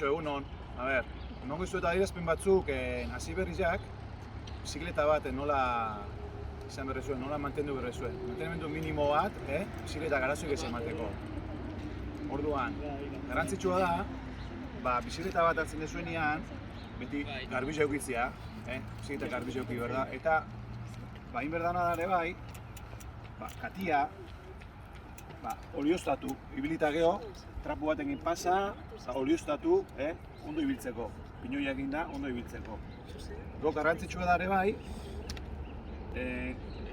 Kaixo, egunon. A ber, emango izuet adierazpen batzuk hasi berriak, bizikleta bat nola izan berri zuen, nola mantendu berri zuen. Mantenimendu minimo bat, bizikleta garazoik ez emateko. Orduan, garrantzitsua da, bizikleta bat hartzen dezuenean, beti garbizia eukitzea, bizikleta garbizia euki behar da, eta hain berdana da ere bai, katia, olioztatu, ibilita geho, trapu batekin pasa, olioztatu, ondo ibiltzeko. Pinoia egin da, ondo ibiltzeko. Gero garrantzitsua da ere bai,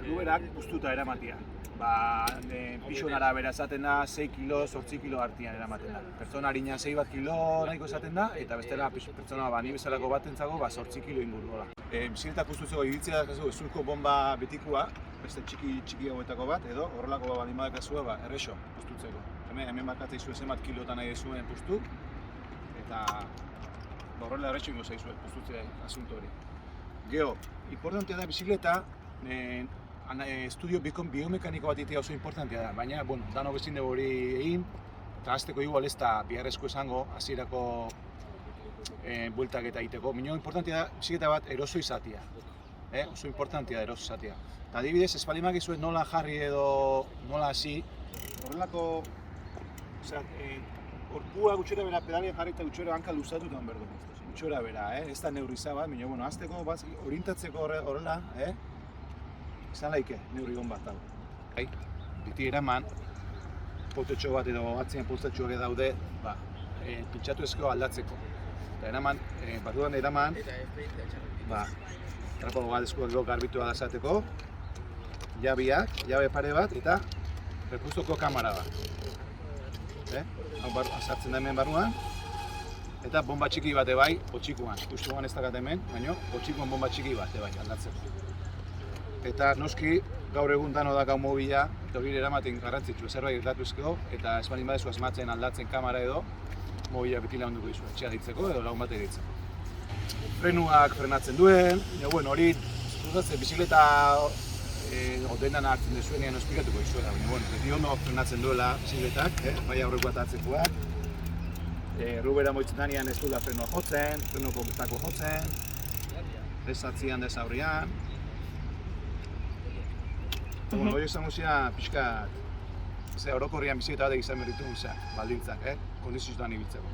kluberak puztuta eramatea. Pixon arabera esaten da, 6 kilo, 8 kilo artean eramaten da. Pertsona harina 6 bat kilo nahiko esaten da, eta bestela pertsona ni bezalako bat entzago 8 kilo inguru dola. Bizikleta puztutzeko ibiltzea dakazu ezulko bomba betikoa, beste txiki hauetako bat, edo horrelako bat badimodakazua errexo puztutzeko. Hemen markatzea izu zenbat kilotan nahi zuen puztu, eta horrela errexo ingo zaizue puztutzea asunto hori. Gero, importantea da bizikleta, estudio biomekaniko bat egitea oso importantea da, baina, danok ezin dugu hori egin, eta hasteko igual ez da biharrezko esango, hasierako bueltak eta egiteko. Baina importantea da bizikleta bat eroso izatea, oso importantea da eroso izatea. Eta adibidez, ez bali makizuet nola jarri edo nola hasi, horrelako, gorpua gutxora bera pedalean jarri eta gutxora hanka luzatu egon behar du. Gutxora bera, ez da neurriza bat, baina hasteko orientatzeko horrela, izan laike, neurri hon bat hau. Biti eraman, potetxo bat edo atzean postetxoak daude, pintxatu ezko aldatzeko. Eta eraman, barruan eraman, trapago bat eskuak garbitua da zateko, jabiak, jabe pare bat, eta repustoko kamara bat. Hau sartzen da hemen barruan, eta bomba txiki bate bai, potxikoan. Justuan ez dakat hemen, baina potxikoan bomba txiki bate bai aldatzeko. Eta noski, gaur egun dano da gau mobila, eta hori eramaten garrantzitsu zerbait gertatu ezkero, eta ez baldin badezu asmatzen aldatzen kamara edo, mobila beti lagunduko dizu, etxea ditzeko edo lagun bate ditzeko. Frenuak frenatzen duen, hori, bizikleta dendan hartzen dezuenean esplikatuko dizuela, baina beti ondo frenatzen duela bizikletak, bai aurreko eta atzekoak. Rubera moitzen danean ez duela frenoa jotzen, frenoko betako jotzen, ez atzian, ez aurrian. Hori izango zian pixkat, orokorrian bizikleta batek izan berritu baldintzak, kondizioetan ibiltzeko.